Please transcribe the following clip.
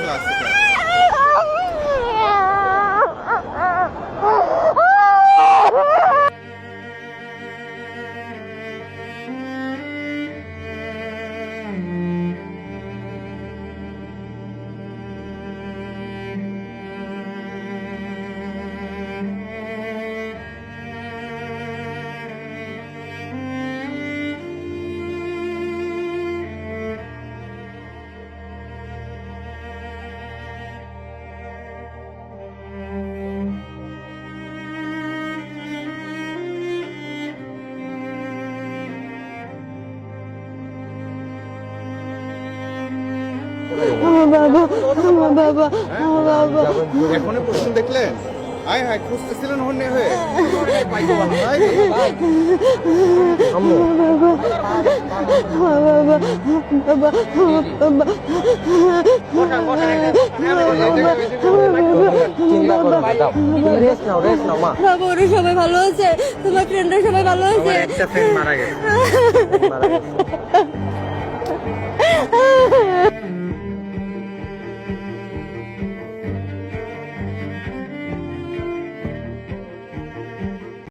Class আমার বাবা, আমার বাবা, আমার বাবা। এখনই প্রশ্ন দেখলেন? আয় হায় খুঁজতেছিলেন হন্যে হয়ে ওরা সবাই ভালো আছে, তোমার ফ্রেন্ডরা সবাই ভালো আছে। একটা ফ্রেন্ড মারা গেছে।